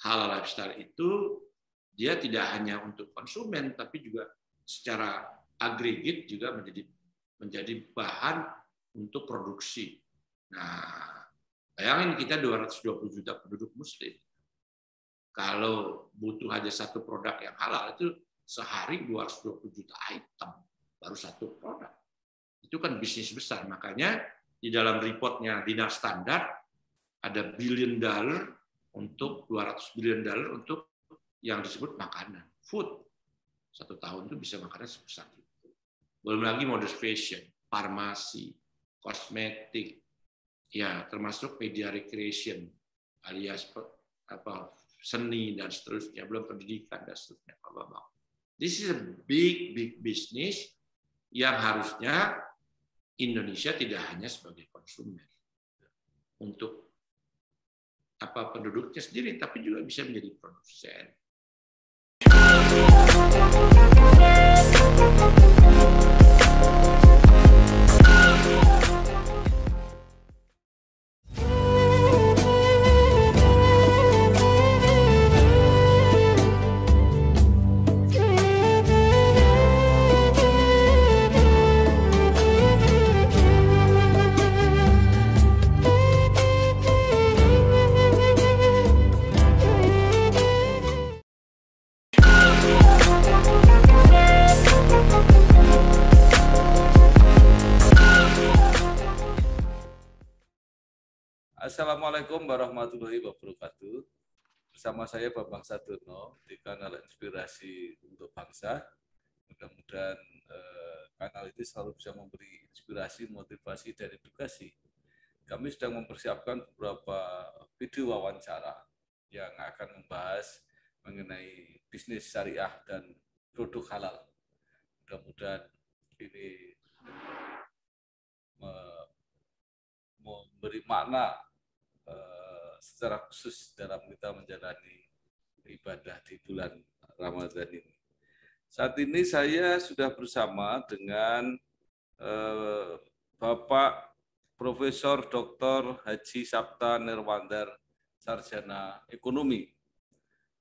halal lifestyle itu dia tidak hanya untuk konsumen, tapi juga secara agregat juga menjadi bahan untuk produksi. Nah, bayangin kita 220 juta penduduk Muslim. Kalau butuh aja satu produk yang halal, itu sehari 220 juta item, baru satu produk. Itu kan bisnis besar. Makanya di dalam reportnya Dinar Standar ada $1 billion untuk 200 billion dollar untuk yang disebut makanan, food. Satu tahun itu bisa makanan sebesar itu. Belum lagi modest fashion, farmasi, kosmetik, ya termasuk media recreation alias seni dan seterusnya, belum pendidikan dan seterusnya. This is a big business yang harusnya Indonesia tidak hanya sebagai konsumen untuk penduduknya sendiri, tapi juga bisa menjadi produsen. Assalamualaikum warahmatullahi wabarakatuh. Bersama saya Bambang Sadurno di kanal Inspirasi untuk Bangsa. Mudah-mudahan kanal ini selalu bisa memberi inspirasi, motivasi, dan edukasi. Kami sedang mempersiapkan beberapa video wawancara yang akan membahas mengenai bisnis syariah dan produk halal. Mudah-mudahan ini memberi makna secara khusus dalam kita menjalani ibadah di bulan Ramadan ini. Saat ini saya sudah bersama dengan Bapak Profesor Dr. Haji Sabta Nirwandar, Sarjana Ekonomi.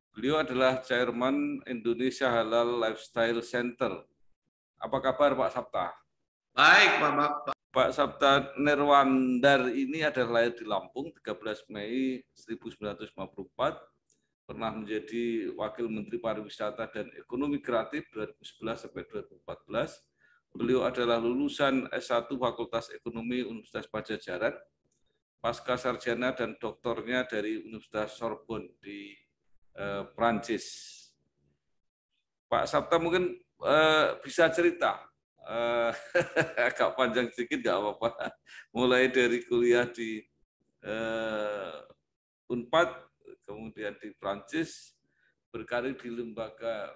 Beliau adalah Chairman Indonesia Halal Lifestyle Center. Apa kabar Pak Sabta? Baik, Pak Sabta Nirwandar ini adalah lahir di Lampung 13 Mei 1954, pernah menjadi Wakil Menteri Pariwisata dan Ekonomi Kreatif 2011 sampai 2014. Beliau adalah lulusan S1 Fakultas Ekonomi Universitas Padjadjaran, pasca sarjana dan doktornya dari Universitas Sorbonne di Prancis. Pak Sabta mungkin bisa cerita. Agak panjang sedikit nggak apa-apa. Mulai dari kuliah di Unpad, kemudian di Prancis, berkarir di lembaga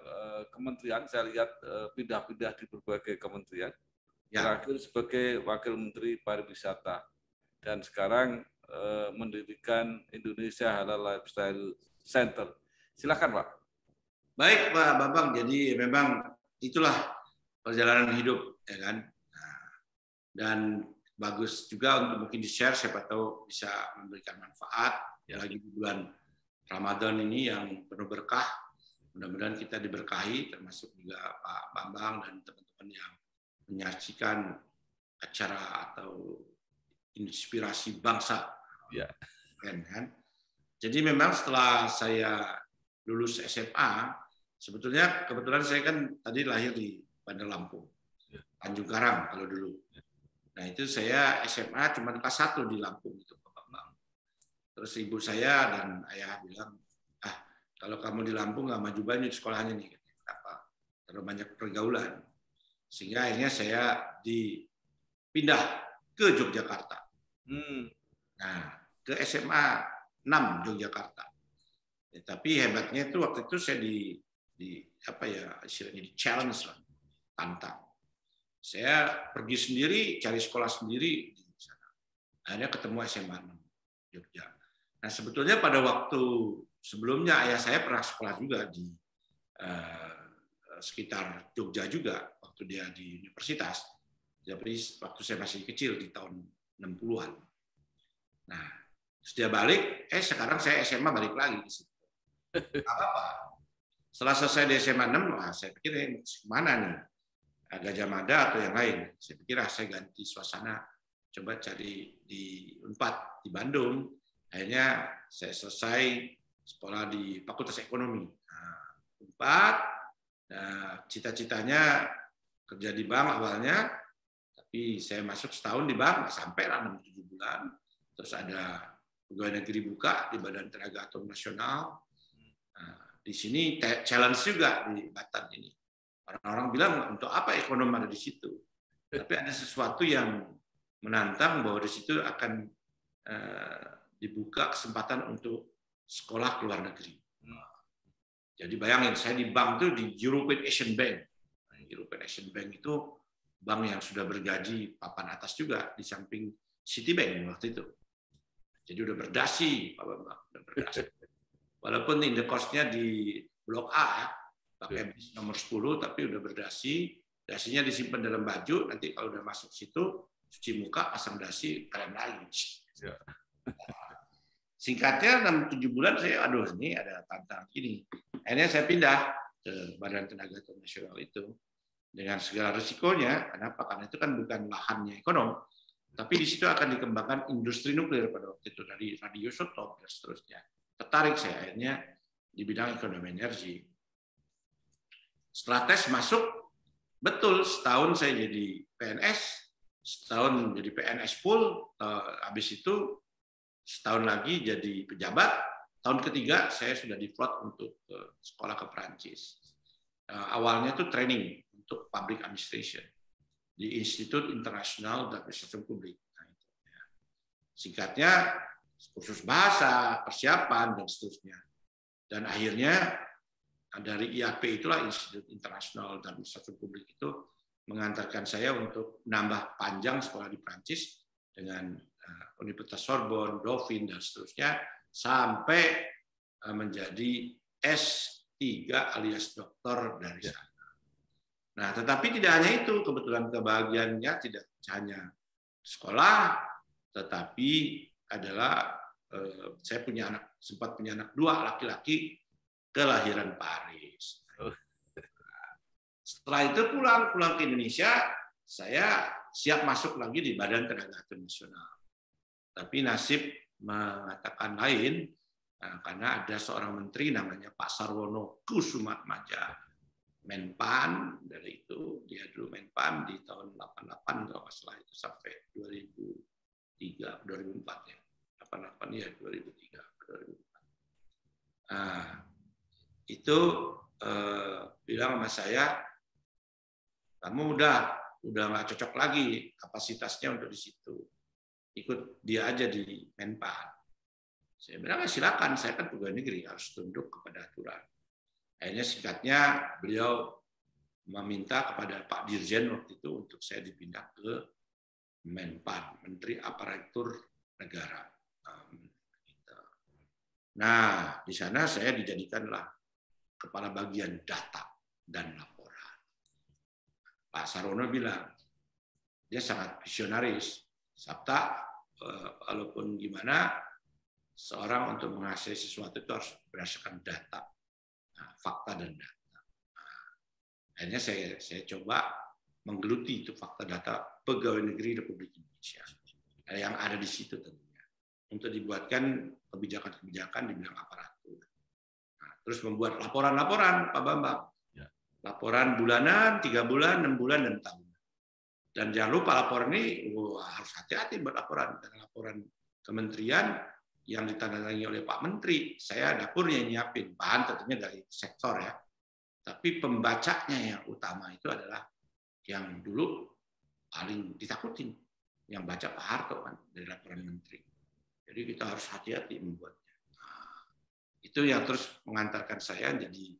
kementerian. Saya lihat pindah-pindah di berbagai kementerian. Terakhir sebagai Wakil Menteri Pariwisata dan sekarang mendirikan Indonesia Halal Lifestyle Center. Silakan Pak. Baik Pak Bambang. Jadi memang itulah perjalanan hidup, ya kan. Nah, dan bagus juga untuk mungkin di-share, siapa tahu bisa memberikan manfaat, lagi di bulan Ramadan ini yang penuh berkah. Mudah-mudahan kita diberkahi, termasuk juga Pak Bambang dan teman-teman yang menyaksikan acara atau inspirasi bangsa. Ya. Kan? Jadi memang setelah saya lulus SMA, sebetulnya kebetulan saya kan tadi lahir di Bandar Lampung, Tanjung Karang kalau dulu. Nah itu saya SMA cuma kelas 1 di Lampung itu, Pak Bambang. Terus ibu saya dan ayah bilang, kalau kamu di Lampung nggak maju banyak sekolahnya nih, kenapa? Terlalu banyak pergaulan. Sehingga akhirnya saya dipindah ke Yogyakarta. Nah ke SMA 6 Yogyakarta. Ya, tapi hebatnya itu waktu itu saya istilahnya di challenge lah. Tantang. Saya pergi sendiri, cari sekolah sendiri di sana. Akhirnya ketemu SMA 6 Jogja. Nah sebetulnya pada waktu sebelumnya ayah saya pernah sekolah juga di sekitar Jogja juga waktu dia di universitas. Jadi waktu saya masih kecil di tahun 60-an. Nah, terus dia balik, sekarang saya SMA balik lagi di situ. Nggak apa-apa. Setelah selesai di SMA 6, wah, saya pikir kemana nih? Gajah Mada atau yang lain. Saya pikir saya ganti suasana, coba cari di Unpad di Bandung. Akhirnya saya selesai sekolah di Fakultas Ekonomi. Nah, Unpad, cita-citanya kerja di bank awalnya, tapi saya masuk setahun di bank, nggak sampai lah 6-7 bulan. Terus ada pegawai negeri buka di Badan Tenaga Atom Nasional. Nah, di sini challenge juga di Batam ini. Orang-orang bilang untuk apa ekonom ada di situ? Tapi ada sesuatu yang menantang bahwa di situ akan dibuka kesempatan untuk sekolah ke luar negeri. Jadi bayangin, saya di bank itu di European Asian Bank. European Asian Bank itu bank yang sudah bergaji papan atas juga di samping Citibank waktu itu. Jadi udah berdasi, Pak Bambang, udah berdasi. Walaupun in the cost-nya di Blok A, pakai bis nomor 10, tapi udah berdasi, dasinya disimpan dalam baju, nanti kalau udah masuk situ, cuci muka, pasang dasi, kalian lagi. Ya. Singkatnya 6-7 bulan saya, aduh ini ada tantangan gini. Akhirnya saya pindah ke Badan Tenaga Atom Nasional itu dengan segala risikonya. Kenapa? Karena itu kan bukan lahannya ekonom, tapi di situ akan dikembangkan industri nuklir pada waktu itu dari radioisotop dan seterusnya. Tertarik saya akhirnya di bidang ekonomi energi. Setelah tes masuk, betul setahun saya jadi PNS, setahun jadi PNS full, habis itu setahun lagi jadi pejabat, tahun ketiga saya sudah diflot untuk sekolah ke Perancis. Awalnya itu training untuk public administration di Institut Internasional d'Administration Publique. Nah, singkatnya kursus bahasa, persiapan dan seterusnya. Dan akhirnya dari IAP itulah Institut Internasional d'Administration Publique itu mengantarkan saya untuk menambah panjang sekolah di Prancis dengan Universitas Sorbonne, Dauphine dan seterusnya sampai menjadi S3 alias doktor dari sana. Nah, tetapi tidak hanya itu, kebetulan kebahagiaannya tidak hanya sekolah, tetapi adalah saya sempat punya anak 2 laki-laki kelahiran Paris. Setelah itu pulang ke Indonesia, saya siap masuk lagi di Badan Tenaga Atom Nasional. Tapi nasib mengatakan lain, karena ada seorang menteri namanya Pak Sarwono Kusumatmaja, Menpan, dari itu dia dulu Menpan di tahun 88 kalau nggak salah itu sampai 2004 ya. 88 ya 2003 2004. Nah, itu bilang sama saya, kamu udah nggak cocok lagi kapasitasnya untuk di situ, ikut dia aja di Menpan. Saya bilang silakan, saya kan pegawai negeri harus tunduk kepada aturan. Akhirnya singkatnya beliau meminta kepada Pak Dirjen waktu itu untuk saya dipindah ke Menpan, Menteri Aparatur Negara. Nah, di sana saya dijadikanlah kepala bagian data dan laporan. Pak Sarwono bilang, dia sangat visionaris. Sabta, walaupun gimana, seorang untuk menghasilkan sesuatu itu harus berdasarkan data, fakta dan data. Akhirnya saya coba menggeluti itu fakta data pegawai negeri Republik Indonesia yang ada di situ tentunya untuk dibuatkan kebijakan-kebijakan di bidang aparatur. Nah, terus membuat laporan-laporan, Pak Bambang, laporan bulanan, 3 bulan, 6 bulan dan tahunan. Dan jangan lupa laporan ini harus hati-hati buat laporan. Karena laporan kementerian yang ditandatangani oleh Pak Menteri, saya dapurnya yang nyiapin, bahan tentunya dari sektor ya. Tapi pembacanya yang utama itu adalah yang dulu paling ditakutin, yang baca Pak Harto kan dari laporan Menteri. Jadi kita harus hati-hati membuatnya. Nah, itu yang terus mengantarkan saya jadi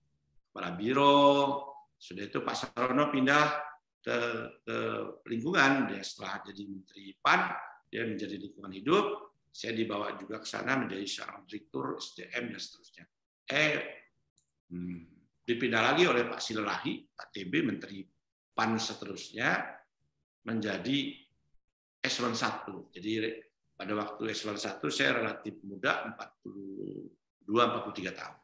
kepala biro. Sudah itu Pak Sarwono pindah ke lingkungan, dia setelah jadi Menteri PAN, dia menjadi lingkungan hidup. Saya dibawa juga ke sana menjadi seorang direktur SDM dan seterusnya. Dipindah lagi oleh Pak Silalahi, Pak TB, Menteri PAN seterusnya, menjadi eselon 1. Jadi pada waktu eselon 1 saya relatif muda, 42-43 tahun.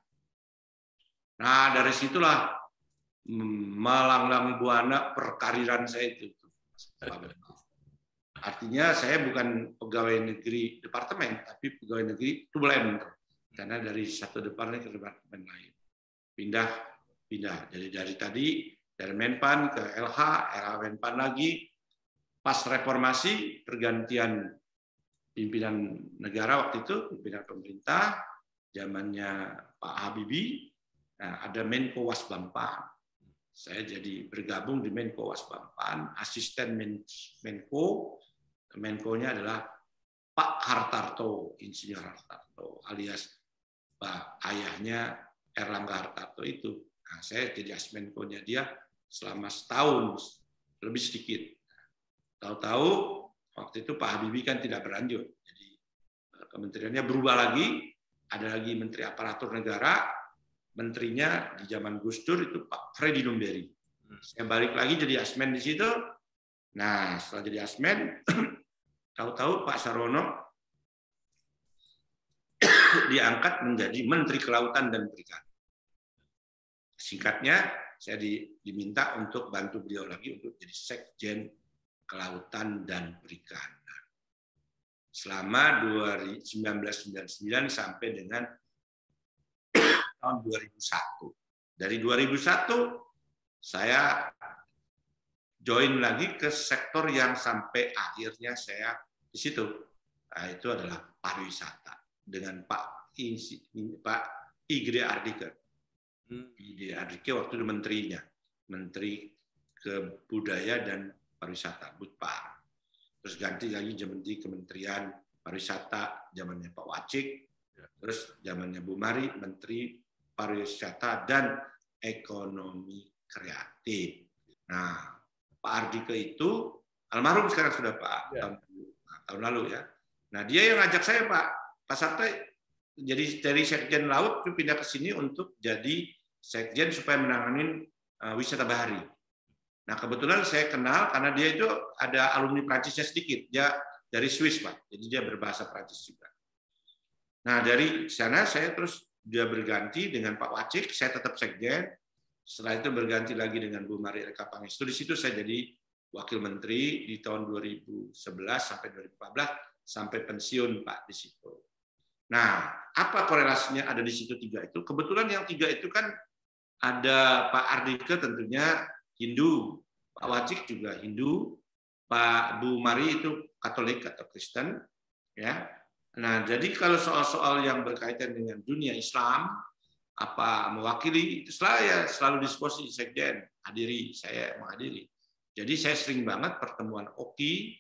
Nah, dari situlah melanglang buana perkariran saya itu. Artinya saya bukan pegawai negeri departemen, tapi pegawai negeri to blend, karena dari satu departemen ke departemen lain. Pindah. Jadi dari Menpan ke LH Menpan lagi. Pas reformasi, pergantian pimpinan negara waktu itu, pimpinan pemerintah, zamannya Pak Habibie, nah, ada Menko Wasbampan. Saya jadi bergabung di Menko Wasbampan, asisten Menko. Menko-nya adalah Pak Hartarto, Insinyur Hartarto, alias Pak ayahnya Erlangga Hartarto itu. Nah, saya jadi asmenko-nya dia selama setahun, lebih sedikit. Tahu-tahu waktu itu Pak Habibie kan tidak berlanjut. Jadi kementeriannya berubah lagi, ada lagi Menteri Aparatur Negara, menterinya di zaman Gus Dur itu Pak Freddy Numberi. Saya balik lagi jadi asmen di situ. Nah, setelah jadi asmen, tahu-tahu Pak Sarwono diangkat menjadi Menteri Kelautan dan Perikanan. Singkatnya, saya diminta untuk bantu beliau lagi untuk jadi Sekjen Kelautan dan Perikanan selama 1999 sampai dengan tahun 2001. Dari 2001 saya join lagi ke sektor yang sampai akhirnya saya di situ. Nah, itu adalah pariwisata dengan Pak Igede Ardike. Igede Ardike waktu itu menterinya, Menteri Kebudayaan dan Pariwisata, Budpar. Terus ganti lagi jadi Kementerian Pariwisata zamannya Pak Wacik, terus zamannya Bu Mari, Menteri Pariwisata dan Ekonomi Kreatif. Nah, Pak Ardike itu almarhum sekarang sudah Pak, tahun lalu ya. Nah, dia yang ngajak saya Pak Sarto jadi dari Sekjen Laut pindah ke sini untuk jadi Sekjen supaya menangani wisata bahari. Nah, kebetulan saya kenal karena dia itu ada alumni Prancisnya sedikit. Dia dari Swiss, Pak. Jadi dia berbahasa Prancis juga. Nah, dari sana saya terus dia berganti dengan Pak Wacik, saya tetap Sekjen. Setelah itu berganti lagi dengan Bu Mari Eka Pangestu. Di situ saya jadi Wakil Menteri di tahun 2011 sampai 2014 sampai pensiun, Pak, di situ. Nah, apa korelasinya ada di situ tiga itu? Kebetulan yang tiga itu kan ada Pak Ardike tentunya Hindu, Pak Wacik juga Hindu, Pak Bu Mari itu Katolik atau Kristen, ya. Nah, jadi kalau soal-soal yang berkaitan dengan dunia Islam, apa mewakili, itu selalu diskusi Sekjen, saya menghadiri. Jadi saya sering banget pertemuan OKI,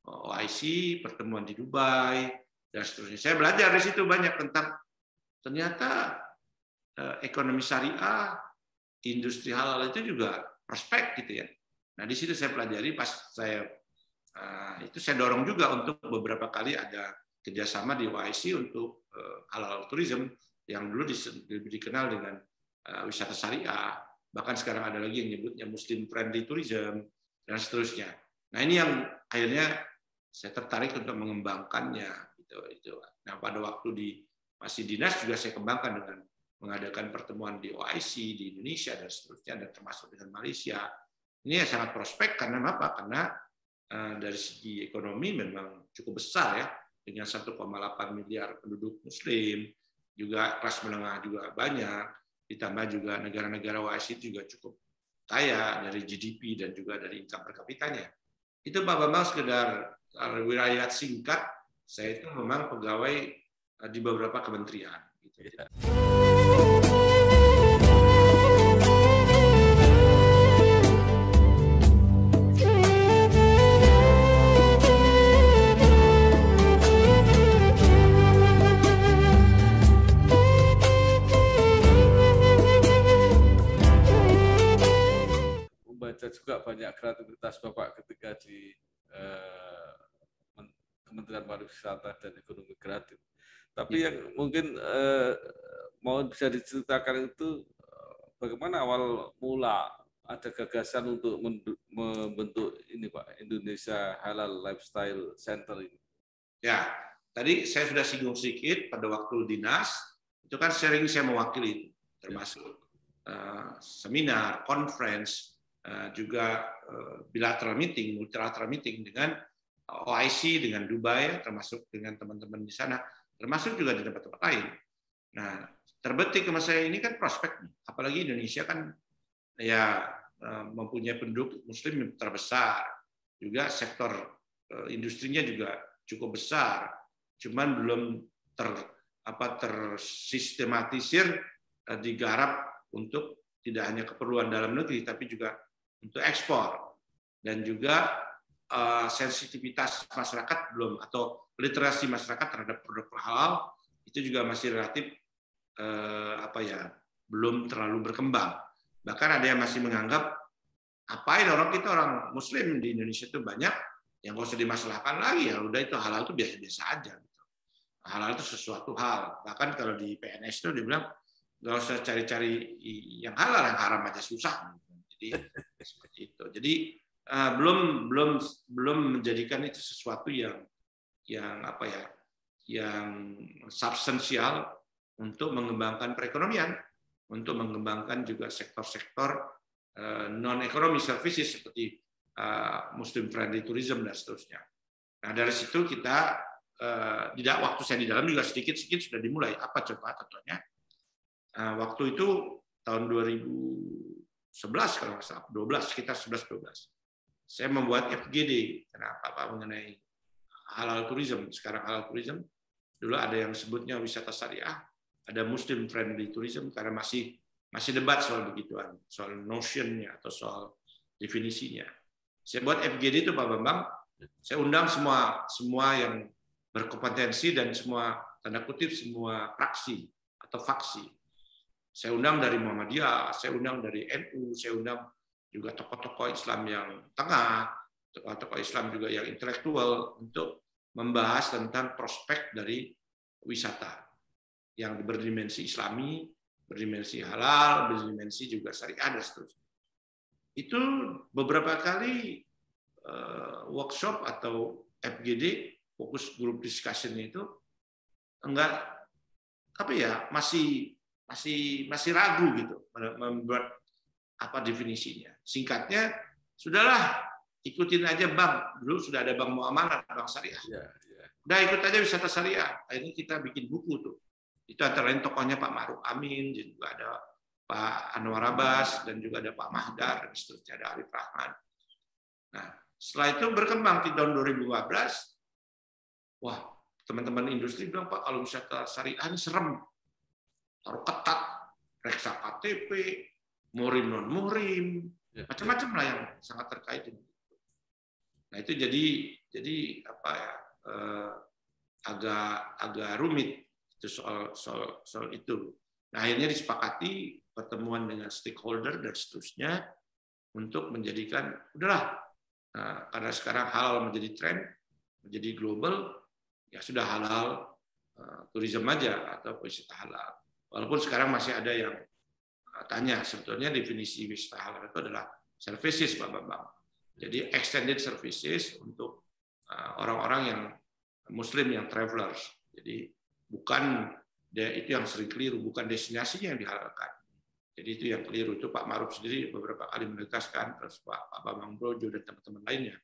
OIC, pertemuan di Dubai, dan seterusnya. Saya belajar di situ banyak tentang ternyata ekonomi syariah, industri halal itu juga prospek gitu ya. Nah, di situ saya pelajari pas saya itu saya dorong juga untuk beberapa kali ada kerjasama di OIC untuk halal tourism yang dulu lebih dikenal dengan wisata syariah, bahkan sekarang ada lagi yang nyebutnya Muslim friendly tourism dan seterusnya. Nah, ini yang akhirnya saya tertarik untuk mengembangkannya gitu. Nah, pada waktu masih dinas juga saya kembangkan dengan mengadakan pertemuan di OIC di Indonesia dan seterusnya, dan termasuk dengan Malaysia. Ini sangat prospek karena apa? Karena dari segi ekonomi memang cukup besar ya, dengan 1,8 miliar penduduk Muslim, juga kelas menengah juga banyak, ditambah juga negara-negara OIC juga cukup kaya dari GDP dan juga dari income per kapitanya. Itu Pak Bambang sekedar wilayah singkat, saya itu memang pegawai di beberapa kementerian. Gitu. Membaca juga banyak kreativitas Bapak ketika di Kementerian Pariwisata dan Ekonomi Kreatif. Tapi yang mungkin mau bisa diceritakan itu bagaimana awal mula ada gagasan untuk membentuk ini Pak, Indonesia Halal Lifestyle Center ini. Ya, tadi saya sudah singgung sedikit pada waktu dinas, itu kan sering saya mewakili, termasuk seminar, conference, juga bilateral meeting, multilateral meeting dengan OIC, dengan Dubai, termasuk dengan teman-teman di sana, termasuk juga di tempat-tempat lain. Nah, terbetik ke masa ini kan prospek, apalagi Indonesia kan ya mempunyai penduduk Muslim terbesar, juga sektor industrinya juga cukup besar, cuman belum tersistematisir, digarap untuk tidak hanya keperluan dalam negeri, tapi juga untuk ekspor, dan juga sensitivitas masyarakat belum, atau literasi masyarakat terhadap produk halal itu juga masih relatif belum terlalu berkembang. Bahkan ada yang masih menganggap kita orang Muslim di Indonesia itu banyak yang nggak usah dimasalahkan lagi, ya udah itu halal itu biasa-biasa aja. Gitu. Halal itu sesuatu hal. Bahkan kalau di PNS itu dibilang nggak usah cari-cari yang halal, yang haram aja susah. Jadi seperti itu. Jadi belum menjadikan itu sesuatu yang substansial untuk mengembangkan perekonomian, untuk mengembangkan juga sektor-sektor non-ekonomi services seperti Muslim friendly tourism dan seterusnya. Nah, dari situ kita waktu saya di dalam juga sedikit-sedikit sudah dimulai. Apa coba contohnya? Waktu itu tahun 2011 kalau nggak salah, 12, sekitar 11-12. Saya membuat FGD. Kenapa Pak? Mengenai halal tourism. Sekarang halal tourism, dulu ada yang sebutnya wisata syariah, ada Muslim friendly tourism, karena masih debat soal begituan, soal notion-nya atau soal definisinya. Saya buat FGD itu Pak Bambang, saya undang semua yang berkompetensi dan semua tanda kutip semua praksi atau faksi. Saya undang dari Muhammadiyah, saya undang dari NU, saya undang juga tokoh-tokoh Islam yang tengah, tokoh-tokoh Islam juga yang intelektual untuk membahas tentang prospek dari wisata yang berdimensi Islami, berdimensi halal, berdimensi juga syariah dan seterusnya. Itu beberapa kali workshop atau FGD, fokus group discussion itu masih ragu gitu membuat apa definisinya. Singkatnya, sudahlah ikutin aja Bang. Dulu sudah ada Bank Muamalah, Bank Syariah. Udah ikut aja wisata syariah. Akhirnya kita bikin buku tuh. Itu antara lain tokohnya Pak Ma'ruf Amin, juga ada Pak Anwar Abbas, dan juga ada Pak Mahdar, dan seterusnya ada Arif Rahman. Nah, setelah itu berkembang di tahun 2015. Wah, teman-teman industri bilang, Pak, kalau wisata syariah ini serem. Taruh ketat, reksa KTP, murim non-murim, macam-macam lah yang sangat terkait dengan itu. Nah, itu jadi agak rumit itu soal itu. Nah, akhirnya disepakati pertemuan dengan stakeholder dan seterusnya untuk menjadikan udahlah, karena sekarang halal menjadi tren, menjadi global, ya sudah halal tourism aja atau wisata halal. Walaupun sekarang masih ada yang tanya, sebetulnya definisi wisata halal itu adalah services, Pak Bambang. Jadi extended services untuk orang-orang yang Muslim yang travelers. Jadi bukan itu yang sering keliru, bukan destinasinya yang dihalalkan. Jadi itu yang keliru. Itu Pak Ma'ruf sendiri beberapa kali menegaskan, terus Pak Bambang Brojo dan teman-teman lainnya.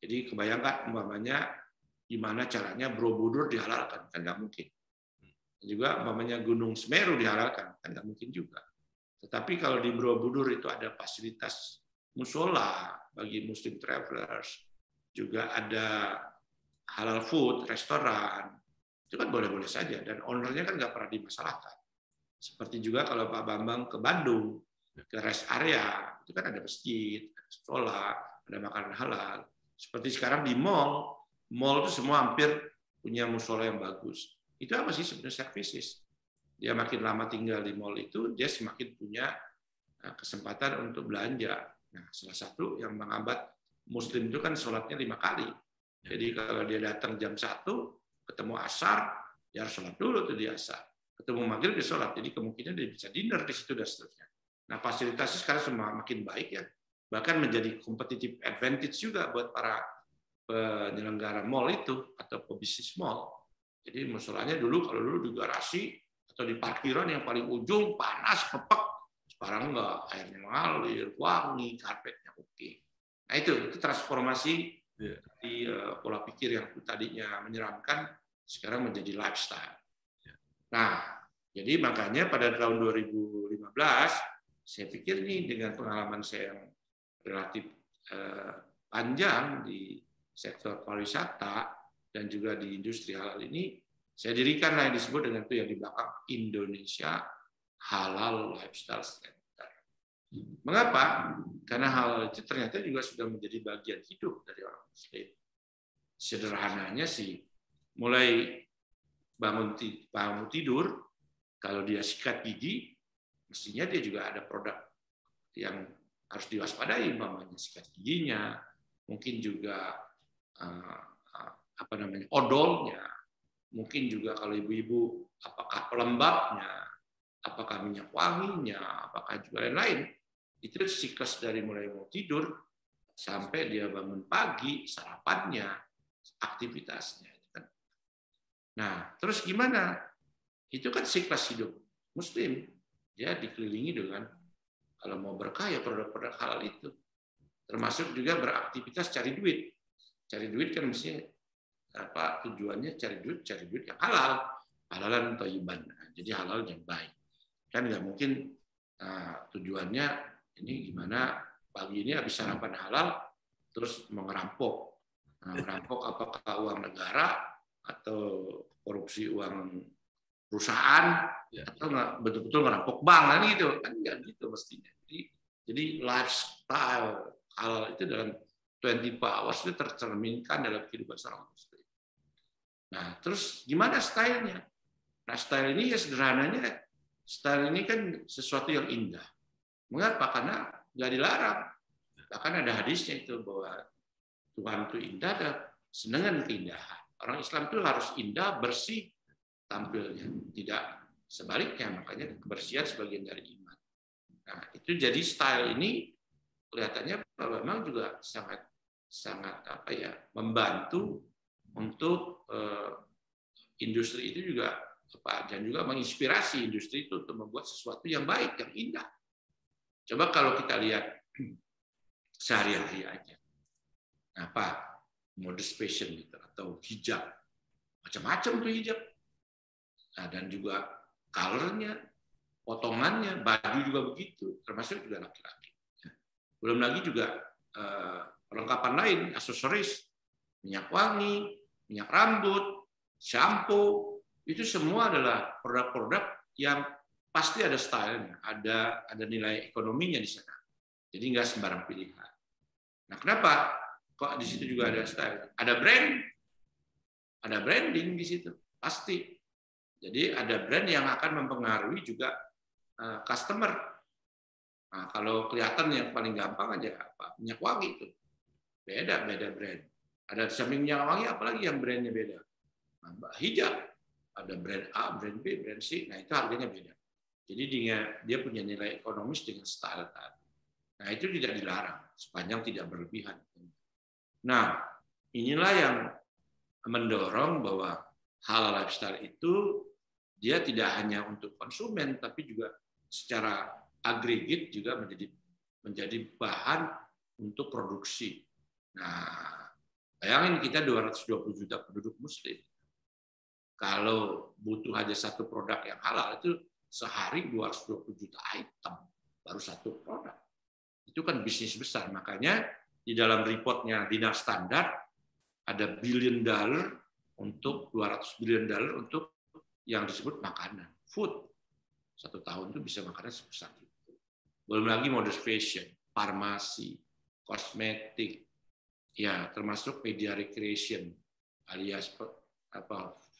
Jadi kebayangkan umpamanya gimana caranya Borobudur dihalalkan, kan nggak mungkin. Juga umpamanya Gunung Semeru dihalalkan, kan nggak mungkin juga. Tetapi kalau di Borobudur itu ada fasilitas musola bagi Muslim travelers, juga ada halal food, restoran, itu kan boleh-boleh saja, dan ownernya kan nggak pernah dimasalahkan. Seperti juga kalau Pak Bambang ke Bandung, ke rest area, itu kan ada masjid, ada sekolah, ada makanan halal. Seperti sekarang di mall itu semua hampir punya musola yang bagus. Itu apa sih sebenarnya services? Dia makin lama tinggal di mall itu, dia semakin punya kesempatan untuk belanja. Nah, salah satu yang menghambat Muslim itu kan sholatnya 5 kali. Jadi kalau dia datang jam 1, ketemu asar, dia harus sholat dulu tuh di asar. Ketemu maghrib dia sholat, jadi kemungkinan dia bisa dinner di situ dan seterusnya. Nah, fasilitasnya sekarang semua makin baik ya, bahkan menjadi competitive advantage juga buat para penyelenggara mall itu atau pebisnis mall. Jadi musolanya dulu kalau dulu di garasi atau di parkiran yang paling ujung panas, pepek, Sekarang enggak, airnya mengalir, wangi, karpetnya oke. Nah itu transformasi di pola pikir yang tadinya menyeramkan, sekarang menjadi lifestyle. Nah, jadi makanya pada tahun 2015, saya pikir nih dengan pengalaman saya yang relatif panjang di sektor pariwisata dan juga di industri halal ini, saya dirikanlah yang disebut dengan itu yang di belakang Indonesia Halal Lifestyle Center. Mengapa? Karena hal itu ternyata juga sudah menjadi bagian hidup dari orang Muslim. Sederhananya sih, mulai bangun tidur, kalau dia sikat gigi, mestinya dia juga ada produk yang harus diwaspadai, umpamanya sikat giginya, mungkin juga odolnya, mungkin juga kalau ibu-ibu apakah pelembabnya, apakah minyak wanginya, apakah juga lain-lain. Itu siklus dari mulai mau tidur sampai dia bangun pagi, sarapannya, aktivitasnya. Nah, terus gimana? Itu kan siklus hidup Muslim. Dia dikelilingi dengan, kalau mau berkah ya produk-produk halal itu. Termasuk juga beraktivitas cari duit. Cari duit kan mestinya tujuannya cari duit yang halal. Halalan thayyiban. Jadi halal yang baik. Kan nggak mungkin tujuannya ini gimana pagi ini habis sarapan halal terus mau ngerampok. Ngerampok apakah uang negara atau korupsi uang perusahaan atau nggak betul-betul ngerampok bank kan gitu kan nggak gitu mestinya. Jadi lifestyle halal itu dalam 24 hours itu tercerminkan dalam kehidupan seorang Muslim. Nah terus gimana stylenya? Nah style ini ya sederhananya, style ini kan sesuatu yang indah. Mengapa? Karena nggak dilarang. Bahkan ada hadisnya itu bahwa Tuhan itu indah dan senang dengan keindahan. Orang Islam itu harus indah, bersih tampilnya, tidak sebaliknya. Makanya kebersihan sebagian dari iman. Nah, itu jadi style ini kelihatannya memang juga sangat membantu untuk industri itu juga dan juga menginspirasi industri itu untuk membuat sesuatu yang baik, yang indah. Coba kalau kita lihat sehari-hari aja, apa modest fashion gitu atau hijab, macam-macam tuh hijab. Nah, dan juga colornya, potongannya, baju juga begitu, termasuk juga laki-laki. Belum lagi juga perlengkapan lain, aksesoris, minyak wangi, minyak rambut, shampoo, itu semua adalah produk-produk yang pasti ada stylenya, ada nilai ekonominya di sana. Jadi nggak sembarang pilihan. Nah, kenapa? Kok di situ juga ada style? Ada branding di situ, pasti. Jadi ada brand yang akan mempengaruhi juga customer. Nah, kalau kelihatan yang paling gampang aja minyak wangi itu. Beda brand. Ada samping minyak wangi apalagi yang brandnya beda. Nah, hijab ada brand A, brand B, brand C. Nah, itu harganya beda. Jadi dia punya nilai ekonomis dengan style tadi. Nah, itu tidak dilarang sepanjang tidak berlebihan. Nah, inilah yang mendorong bahwa halal lifestyle itu dia tidak hanya untuk konsumen tapi juga secara agregat juga menjadi bahan untuk produksi. Nah, bayangin kita 220 juta penduduk muslim. Kalau butuh aja satu produk yang halal itu sehari 220 juta item baru satu produk. Itu kan bisnis besar. Makanya di dalam reportnya Dinar Standard ada $1 billion untuk $200 billion untuk yang disebut makanan, food. 1 tahun itu bisa makanan sebesar itu. Belum lagi modest fashion, farmasi, kosmetik, ya termasuk media recreation alias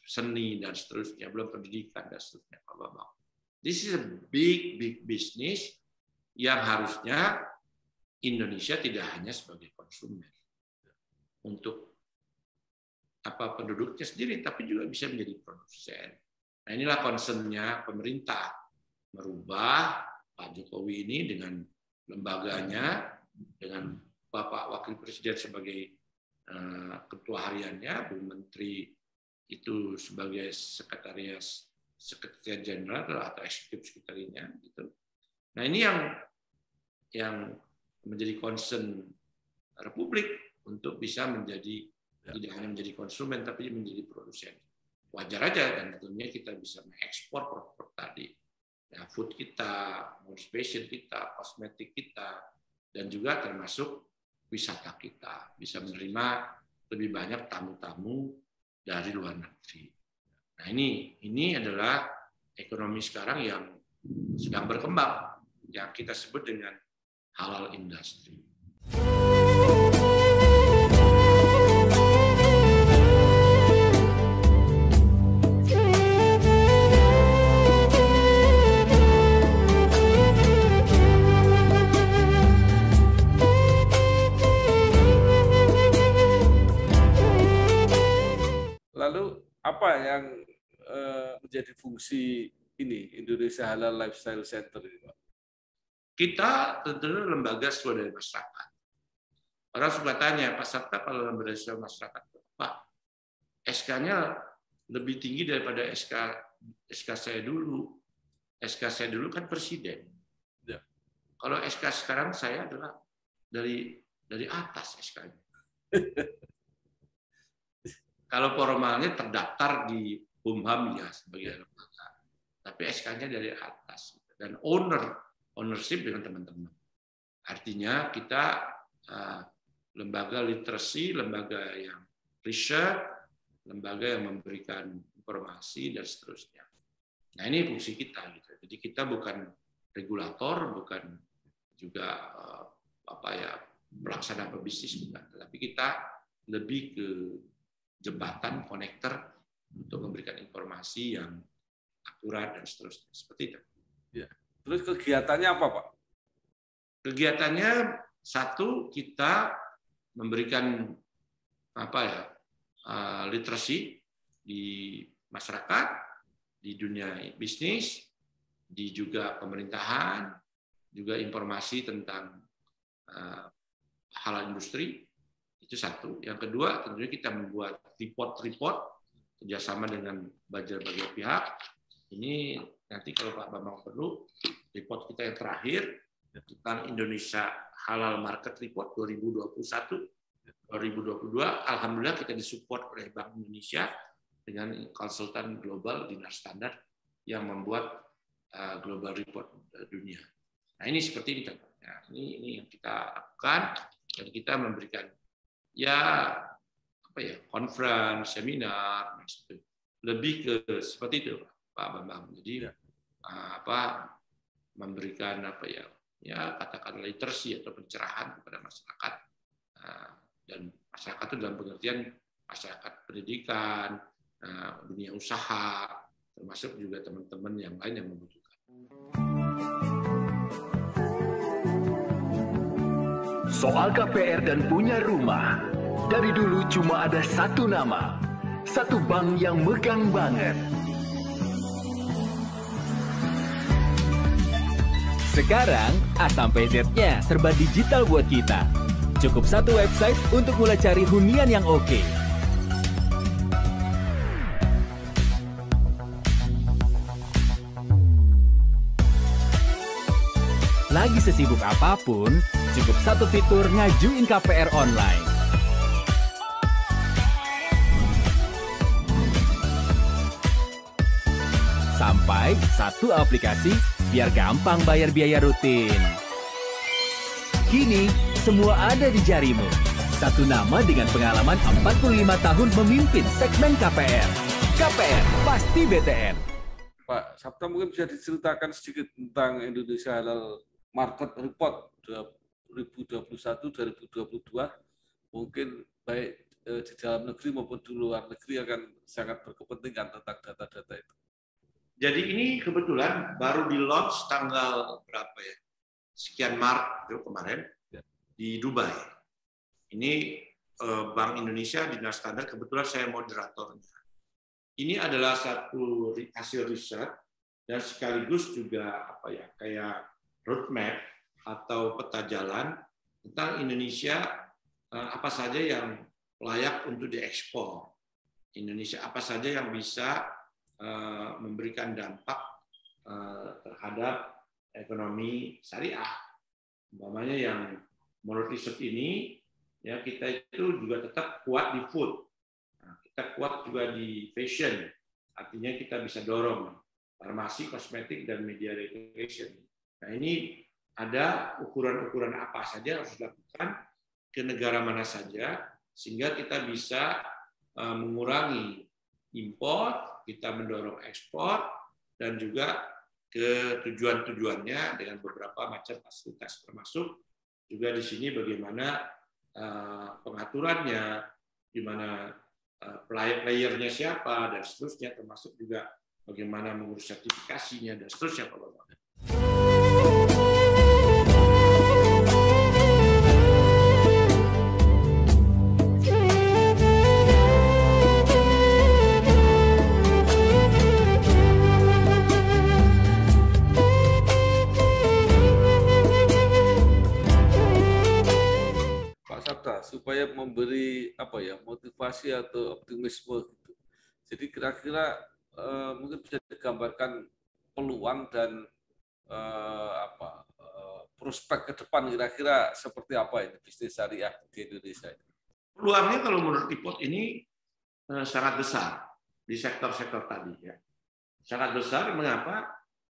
seni dan seterusnya, belum pendidikan dan seterusnya. This is a big business yang harusnya Indonesia tidak hanya sebagai konsumen untuk penduduknya sendiri, tapi juga bisa menjadi produsen. Nah, inilah concern-nya pemerintah merubah Pak Jokowi ini dengan lembaganya, dengan Bapak Wakil Presiden sebagai ketua hariannya, Bu Menteri itu sebagai sekretaris jenderal atau eksekutif sekretarinya gitu. Nah ini yang menjadi concern Republik untuk bisa menjadi tidak hanya menjadi konsumen tapi menjadi produsen. Wajar aja, dan tentunya kita bisa mengekspor produk tadi. Ya, food kita, modus fashion kita, kosmetik kita, dan juga termasuk wisata kita. Bisa menerima lebih banyak tamu-tamu dari luar negeri. Nah ini adalah ekonomi sekarang yang sedang berkembang, yang kita sebut dengan halal industry. Lalu apa yang menjadi fungsi ini Indonesia Halal Lifestyle Center ini, Pak? Kita tentunya lembaga swadaya masyarakat. Orang suka tanya, Pak Sabta kalau lembaga swadaya masyarakat, Pak, SK-nya lebih tinggi daripada SK saya dulu. SK saya dulu kan presiden. Ya. Kalau SK sekarang saya adalah dari atas SK-nya. Kalau formalnya terdaftar di Bumham ya sebagai lembaga, tapi SK-nya dari atas dan ownership dengan teman-teman. Artinya kita lembaga literasi, lembaga yang riset, lembaga yang memberikan informasi dan seterusnya. Nah ini fungsi kita, gitu. Jadi kita bukan regulator, bukan juga pelaksana pebisnis, bukan. Tapi kita lebih ke jembatan, konektor untuk memberikan informasi yang akurat dan seterusnya. Seperti itu. Ya. Terus kegiatannya apa, Pak? Kegiatannya satu, kita memberikan literasi di masyarakat, di dunia bisnis, di juga pemerintahan, juga informasi tentang halal industri. Itu satu. Yang kedua, tentunya kita membuat report-report kerjasama dengan berbagai pihak. Ini nanti kalau Pak Bambang perlu, report kita yang terakhir tentang Indonesia Halal Market Report 2021-2022. Alhamdulillah kita disupport oleh Bank Indonesia dengan konsultan global Dinar Standard yang membuat global report dunia. Nah ini seperti ini contohnya. Ini yang kita lakukan, dan kita memberikan conference, seminar, lebih ke seperti itu Pak Bambang. Jadi memberikan katakan literasi atau pencerahan kepada masyarakat, dan masyarakat itu dalam pengertian masyarakat pendidikan, dunia usaha, termasuk juga teman-teman yang lain yang membutuhkan. Soal KPR dan punya rumah, dari dulu cuma ada satu nama, satu bank yang megang banget. Sekarang A sampai Z-nya serba digital buat kita. Cukup satu website untuk mulai cari hunian yang oke. Lagi sesibuk apapun, cukup satu fitur ngajuin KPR online. Sampai satu aplikasi biar gampang bayar biaya rutin. Kini, semua ada di jarimu. Satu nama dengan pengalaman 45 tahun memimpin segmen KPR. KPR, pasti BTN. Pak Sabta, mungkin bisa diceritakan sedikit tentang Indonesia Halal Market Report 2021-2022. Mungkin baik di dalam negeri maupun di luar negeri akan sangat berkepentingan tentang data-data itu. Jadi ini kebetulan baru di launch tanggal berapa ya? Sekian Maret itu kemarin di Dubai. Ini Bank Indonesia Dinas Standard, kebetulan saya moderatornya. Ini adalah satu hasil riset dan sekaligus juga kayak roadmap atau peta jalan tentang Indonesia, apa saja yang layak untuk diekspor. Indonesia apa saja yang bisa memberikan dampak terhadap ekonomi syariah. Umpamanya yang menurut riset ini, ya kita itu juga tetap kuat di food, kita kuat juga di fashion, artinya kita bisa dorong farmasi, kosmetik, dan media recreation. Nah ini ada ukuran-ukuran apa saja harus dilakukan ke negara mana saja, sehingga kita bisa mengurangi impor, kita mendorong ekspor, dan juga ke tujuan-tujuannya dengan beberapa macam fasilitas, termasuk juga di sini bagaimana pengaturannya, di mana player-playernya siapa, dan seterusnya, termasuk juga bagaimana mengurus sertifikasinya, dan seterusnya, Pak Bapak. Supaya memberi motivasi atau optimisme gitu. Jadi kira-kira mungkin bisa digambarkan peluang dan prospek ke depan kira-kira seperti apa ini bisnis syariah di Indonesia. Peluangnya kalau menurut Ipot ini sangat besar di sektor-sektor tadi, ya. Sangat besar. Mengapa?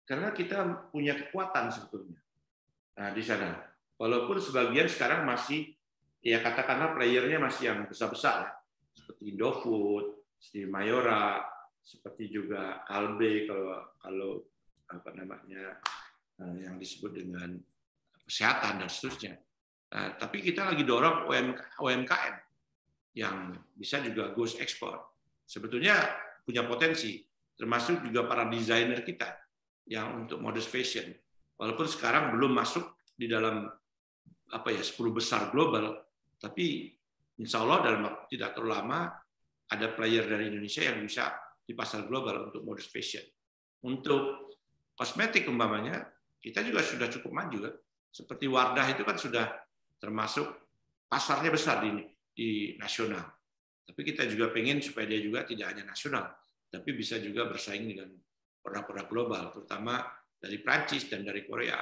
Karena kita punya kekuatan sebetulnya di sana. Walaupun sebagian sekarang masih, ya katakanlah playernya masih yang besar-besar, seperti Indofood, seperti Mayora, seperti juga Kalbe kalau yang disebut dengan kesehatan dan seterusnya. Tapi kita lagi dorong UMKM yang bisa juga goes ekspor. Sebetulnya punya potensi, termasuk juga para desainer kita yang untuk modest fashion. Walaupun sekarang belum masuk di dalam 10 besar global, tapi insya Allah dalam waktu tidak terlalu lama ada player dari Indonesia yang bisa di pasar global untuk modest fashion. Untuk kosmetik umpamanya, kita juga sudah cukup maju kan. Seperti Wardah itu kan sudah termasuk pasarnya besar di nasional. Tapi kita juga pengen supaya dia juga tidak hanya nasional, tapi bisa juga bersaing dengan produk-produk global, terutama dari Prancis dan dari Korea.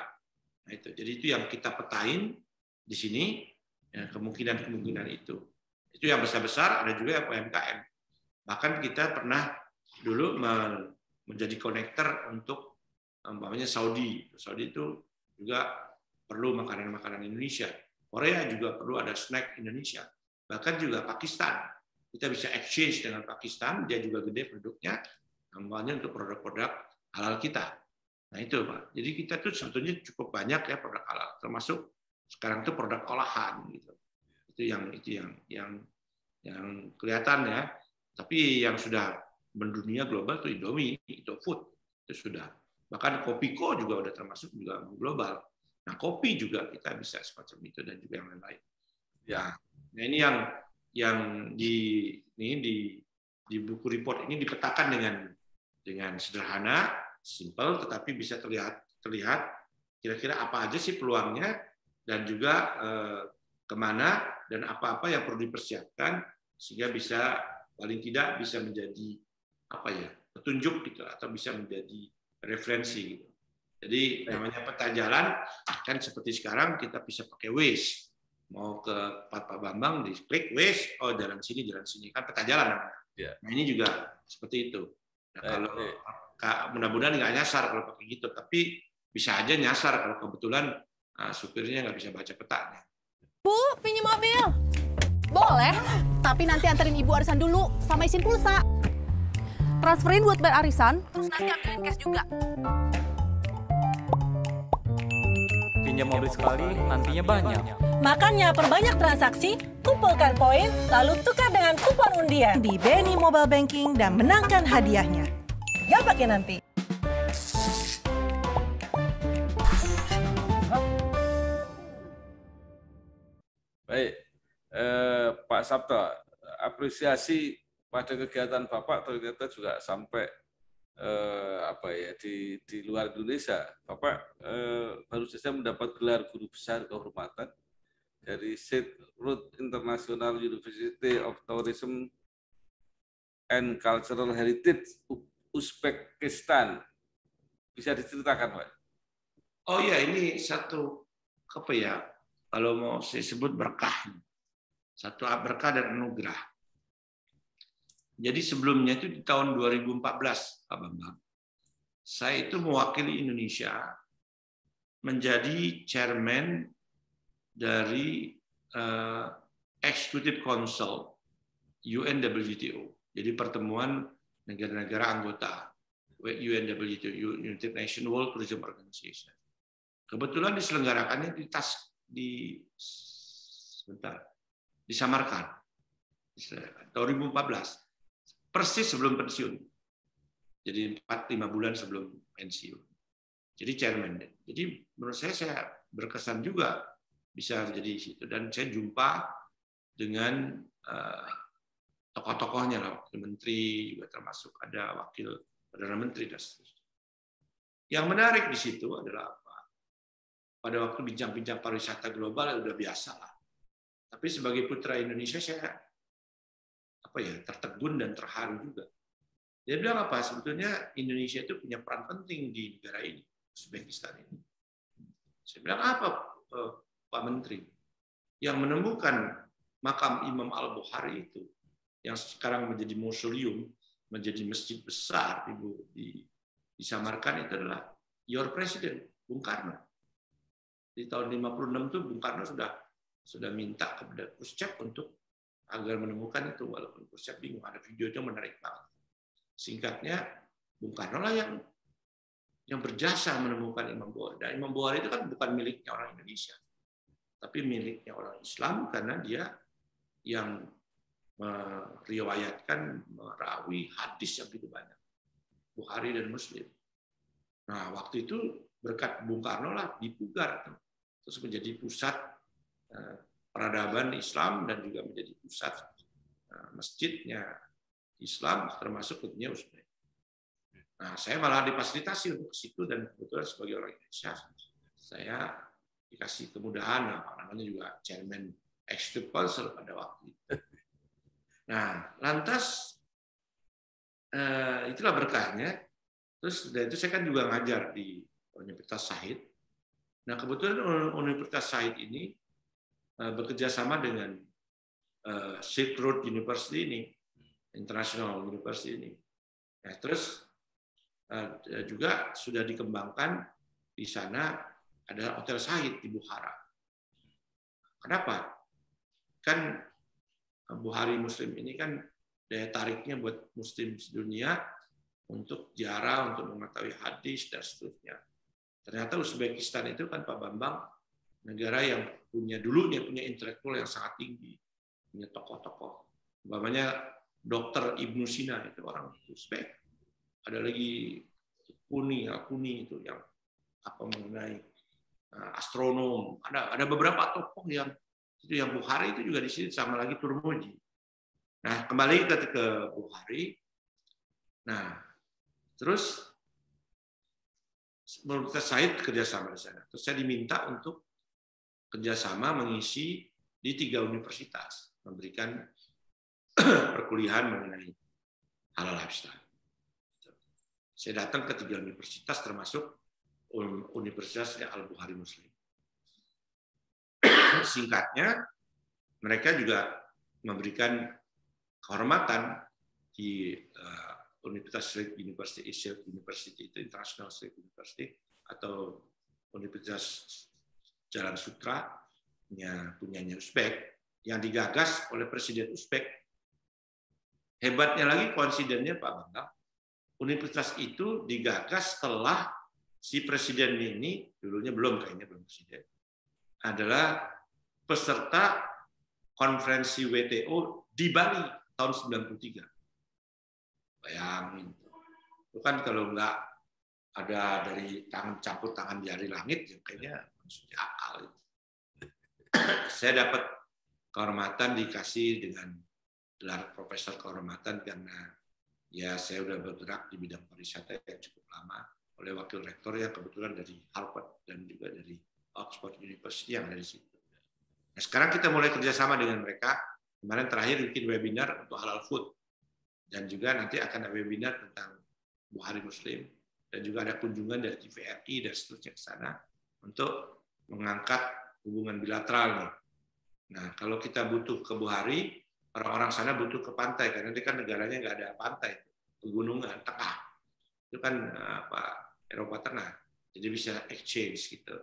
Nah itu, jadi itu yang kita petain di sini. Ya, kemungkinan itu yang besar-besar, ada juga yang UMKM. Bahkan kita pernah dulu menjadi konektor untuk umpamanya Saudi itu juga perlu makanan-makanan Indonesia. Korea juga perlu ada snack Indonesia. Bahkan juga Pakistan, kita bisa exchange dengan Pakistan, dia juga gede produknya, umpamanya untuk produk-produk halal kita. Nah itu Pak. Jadi kita tuh sebetulnya cukup banyak ya produk halal, termasuk sekarang itu produk olahan gitu. Itu yang kelihatan ya. Tapi yang sudah mendunia global itu Indomie, Indofood itu sudah. Bahkan Kopiko juga udah termasuk juga global. Nah, kopi juga kita bisa semacam itu dan juga yang lain-lain. Ya. Nah, ini yang di buku report ini dipetakan dengan sederhana, simple, tetapi bisa terlihat kira-kira apa aja sih peluangnya, dan juga kemana dan apa-apa yang perlu dipersiapkan sehingga bisa paling tidak bisa menjadi petunjuk gitu, atau bisa menjadi referensi gitu. Jadi namanya peta jalan kan seperti sekarang kita bisa pakai Waze, mau ke Pak Bambang diklik Waze, oh jalan sini kan peta jalan namanya. Nah ini juga seperti itu. Nah, kalau mudah-mudahan nggak nyasar kalau pakai gitu, tapi bisa aja nyasar kalau kebetulan supirnya nggak bisa baca petanya. Bu, pinjam mobil. Boleh, tapi nanti anterin ibu arisan dulu sama isin pulsa. Transferin buat bayar arisan, terus nanti ambilin cash juga. Pinjam mobil sekali, nantinya banyak. Makanya perbanyak transaksi, kumpulkan poin, lalu tukar dengan kupon undian di BNI Mobile Banking dan menangkan hadiahnya. Gak pakai nanti. Baik, Pak Sabta, apresiasi pada kegiatan Bapak ternyata juga sampai di luar Indonesia. Bapak baru saja mendapat gelar guru besar kehormatan dari Silk Road International University of Tourism and Cultural Heritage Uzbekistan. Bisa diceritakan, Pak? Oh ya, ini satu apa ya? Kalau mau saya sebut berkah, satu berkah dan anugerah. Jadi sebelumnya itu di tahun 2014, Pak Bambang, saya itu mewakili Indonesia menjadi chairman dari Executive Council UNWTO. Jadi pertemuan negara-negara anggota UNWTO, United Nations World Tourism Organization. Kebetulan diselenggarakannya di Samarkand, 2014, persis sebelum pensiun. Jadi 4-5 bulan sebelum pensiun. Jadi chairman. Jadi menurut saya berkesan juga bisa jadi situ, dan saya jumpa dengan tokoh-tokohnya lah, wakil menteri juga termasuk, ada wakil perdana menteri dan seterusnya. Yang menarik di situ adalah apa? Pada waktu bincang-bincang pariwisata global udah biasa lah. Tapi sebagai putra Indonesia saya tertegun dan terharu juga. Dia bilang apa? Sebetulnya Indonesia itu punya peran penting di negara ini, Uzbekistan ini. Saya bilang apa, Pak Menteri? Yang menemukan makam Imam Al-Bukhari itu, yang sekarang menjadi museum, menjadi masjid besar di Samarkand, itu adalah your president, Bung Karno. Di tahun 56 itu Bung Karno sudah minta kepada Khrushchev untuk agar menemukan itu, walaupun Khrushchev bingung. Ada videonya menarik banget. Singkatnya, Bung Karno lah yang berjasa menemukan Imam Bukhari. Dan Imam Bukhari itu kan bukan miliknya orang Indonesia, tapi miliknya orang Islam, karena dia yang meriwayatkan, merawi hadis yang begitu banyak, Bukhari dan Muslim. Nah, waktu itu berkat Bung Karno lah dipugar, terus menjadi pusat peradaban Islam dan juga menjadi pusat masjidnya Islam, termasuk tentunya Uzbek. Nah, saya malah difasilitasi untuk ke situ, dan kebetulan sebagai orang Indonesia saya dikasih kemudahan, namanya juga chairman Executive Council pada waktu itu. Nah, lantas itulah berkahnya. Terus dari itu saya kan juga ngajar di Universitas Shahid. Nah, kebetulan Universitas Shahid ini bekerja sama dengan Silk Road University ini, International University ini. Nah, terus juga sudah dikembangkan di sana ada Hotel Shahid di Bukhara. Kenapa? Kan Bukhari Muslim ini kan daya tariknya buat Muslim dunia untuk ziarah, untuk mengetahui hadis dan seterusnya. Ternyata Uzbekistan itu kan, Pak Bambang, negara yang punya intelektual yang sangat tinggi, punya tokoh-tokoh. Umpamanya Dr. Ibnu Sina itu orang Uzbek. Ada lagi Kuni itu yang mengenai astronom. Ada beberapa tokoh yang Bukhari itu juga di sini, sama lagi Turmuji. Nah, kembali ke Bukhari. Nah, terus Universitas Shahid kerjasama di sana. Terus saya diminta untuk kerjasama mengisi di 3 universitas, memberikan perkuliahan mengenai halal lifestyle. Saya datang ke 3 universitas, termasuk Universitas Al-Bukhari Muslim. Singkatnya, mereka juga memberikan kehormatan di Universitas Silk University itu, International Silk University, atau Universitas Jalan Sutra punyanya Uzbek, yang digagas oleh Presiden Uzbek. Hebatnya lagi, koinsidennya Pak Bambang, universitas itu digagas setelah si presiden ini, dulunya belum presiden, adalah peserta konferensi WTO di Bali tahun 93. Bayangin, itu kan kalau nggak ada dari campur tangan jari langit, ya kayaknya maksudnya akal. Saya dapat kehormatan, dikasih dengan gelar profesor kehormatan, karena ya saya udah bergerak di bidang pariwisata yang cukup lama oleh wakil rektor yang kebetulan dari Harvard dan juga dari Oxford University yang dari situ. Nah, sekarang kita mulai kerjasama dengan mereka. Kemarin terakhir bikin webinar untuk halal food, dan juga nanti akan ada webinar tentang Bukhari Muslim, dan juga ada kunjungan dari TVRI dan seterusnya ke sana untuk mengangkat hubungan bilateral nih. Nah, kalau kita butuh ke Buhari, orang-orang sana butuh ke pantai karena dia kan negaranya nggak ada pantai, pegunungan tengah. Itu kan Eropa Tengah. Jadi bisa exchange gitu.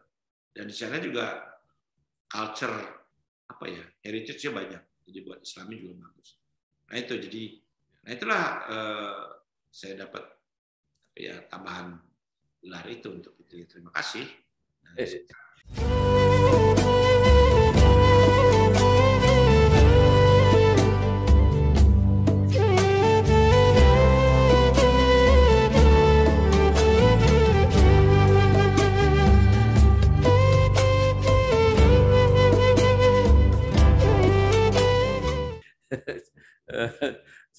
Dan di sana juga culture heritage-nya banyak. Jadi buat Islami juga bagus. Nah itu itulah saya dapat tambahan gelar itu untuk itu. Terima kasih.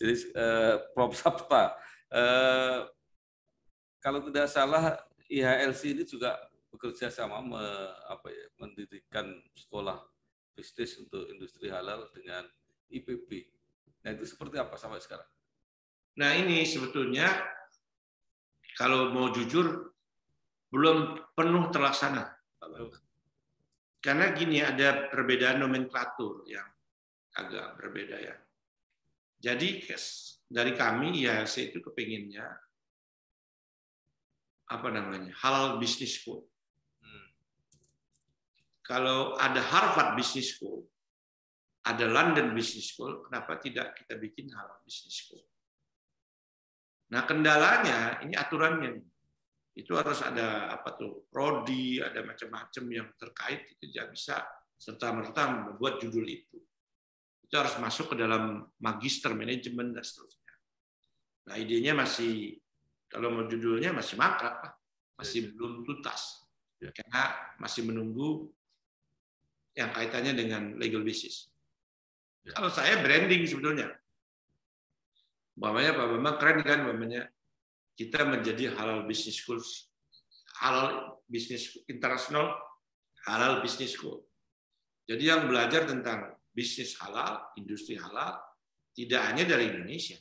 Jadi Prof. Sapta, kalau tidak salah IHLC ini juga bekerja sama mendirikan sekolah bisnis untuk industri halal dengan IPB. Nah itu seperti apa sampai sekarang? Nah ini sebetulnya kalau mau jujur belum penuh terlaksana. Karena gini, ada perbedaan nomenklatur yang agak berbeda ya. Jadi dari kami IHLC itu kepinginnya halal business school. Kalau ada Harvard Business School, ada London Business School, kenapa tidak kita bikin halal business school? Nah kendalanya ini aturannya nih. Itu harus ada prodi, ada macam-macam yang terkait, itu tidak bisa serta-merta membuat judul itu. Itu harus masuk ke dalam magister manajemen dan seterusnya. Nah idenya masih, kalau mau judulnya masih mangkrak, masih belum tuntas. Karena masih menunggu yang kaitannya dengan legal business. Kalau saya branding sebetulnya. Umpamanya Pak Bambang keren kan, umpamanya kita menjadi halal business school, halal business international, halal business school. Jadi yang belajar tentang bisnis halal, industri halal, tidak hanya dari Indonesia.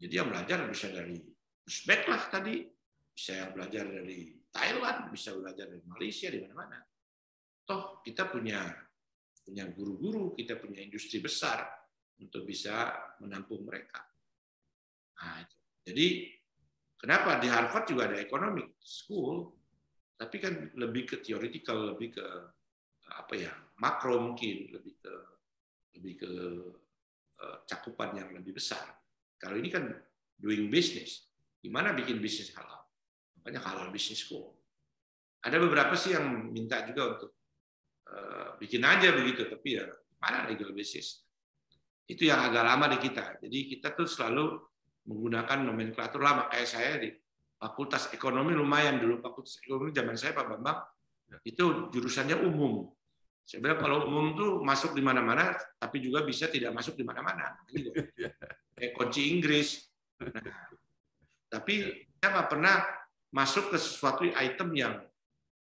Jadi yang belajar bisa dari Uzbek lah tadi, bisa yang belajar dari Thailand, bisa belajar dari Malaysia, di mana-mana. Toh kita punya guru-guru, kita punya industri besar untuk bisa menampung mereka. Nah, itu. Jadi kenapa di Harvard juga ada economic school, tapi kan lebih ke theoretical, lebih ke makro mungkin, lebih ke cakupan yang lebih besar. Kalau ini kan doing business, gimana bikin bisnis halal? Makanya halal business school. Ada beberapa sih yang minta juga untuk bikin aja begitu, tapi ya mana legal business? Itu yang agak lama di kita. Jadi kita tuh selalu menggunakan nomenklatur lama. Kayak saya di Fakultas Ekonomi lumayan dulu. Fakultas Ekonomi zaman saya Pak Bambang itu jurusannya umum. Saya bilang kalau umum tuh masuk di mana-mana, tapi juga bisa tidak masuk di mana-mana. Gitu. Kayak kunci Inggris. Nah, tapi saya nggak pernah masuk ke sesuatu item yang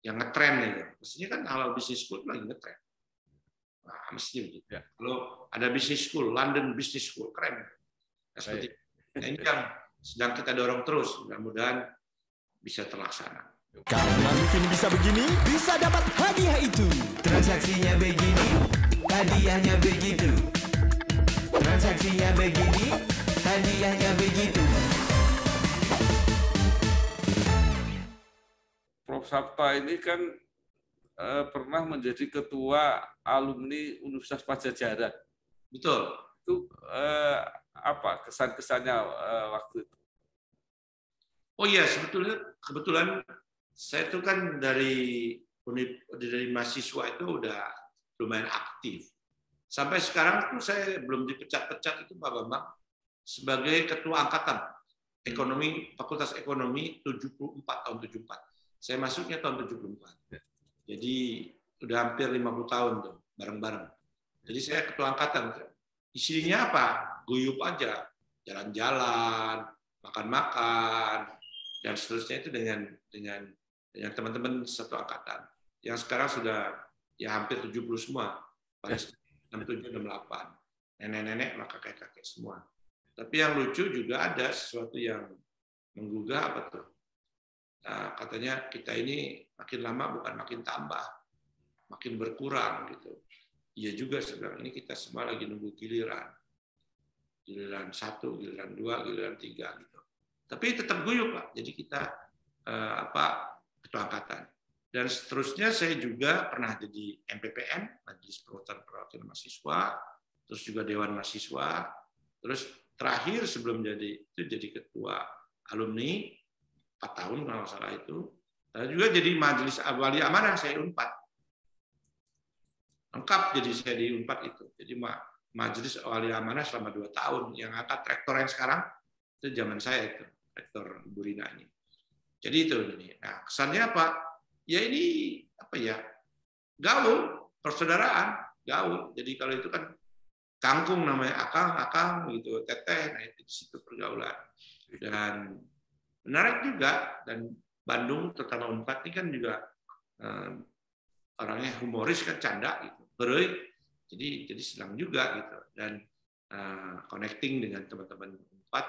ngetren gitu. Mestinya kan halal business school lagi ngetren. Nah, mestinya begitu. Kalau ada business school, London Business School, keren. Nah, seperti nah, ini yang sedang kita dorong terus. Mudah-mudahan bisa terlaksana. Karena Livin bisa begini, bisa dapat hadiah itu. Transaksinya begini, hadiahnya begitu. Transaksinya begini, hadiahnya begitu. Prof. Sapta ini kan pernah menjadi ketua alumni Universitas Padjadjaran. Betul. Itu apa kesan-kesannya waktu itu? Oh iya, kebetulan saya itu kan dari mahasiswa itu udah lumayan aktif. Sampai sekarang tuh saya belum dipecat-pecat itu Pak Bambang sebagai ketua angkatan ekonomi Fakultas Ekonomi 74 tahun 74. Saya masuknya tahun 74. Jadi udah hampir 50 tahun tuh bareng-bareng. Jadi saya ketua angkatan. Isinya apa? Guyup aja, jalan-jalan, makan-makan dan seterusnya itu dengan teman-teman satu angkatan. Yang sekarang sudah ya hampir 70 semua. Pada 67, 68. Nenek-nenek, maka kakek-kakek semua. Tapi yang lucu juga ada sesuatu yang menggugah apa tuh? katanya kita ini makin lama bukan makin tambah, makin berkurang gitu. Iya juga sebenarnya, ini kita semua lagi nunggu giliran 1, giliran 2, giliran 3 gitu. Tapi tetap guyup Pak. Jadi kita ketua angkatan. Dan seterusnya saya juga pernah jadi MPPM, Majelis Perwakilan Mahasiswa, terus juga Dewan Mahasiswa, terus terakhir sebelum jadi ketua alumni 4 tahun kalau nggak salah itu, juga jadi Majelis Wali Amanah saya Unpad. Lengkap jadi saya di Unpad itu. Jadi Majelis Wali Amanah selama 2 tahun. Yang angkat rektor yang sekarang itu zaman saya itu, rektor Ibu Rina ini. Jadi itu ini. Nah, kesannya apa? Ya ini apa ya? Gaul, persaudaraan, gaul. Jadi kalau itu kan kangkung namanya akang gitu, teteh, nah itu di situ pergaulan. Dan menarik juga, dan Bandung terutama Unpad ini kan juga orangnya humoris kan, canda gitu, beroi. Jadi senang juga gitu, dan connecting dengan teman-teman Unpad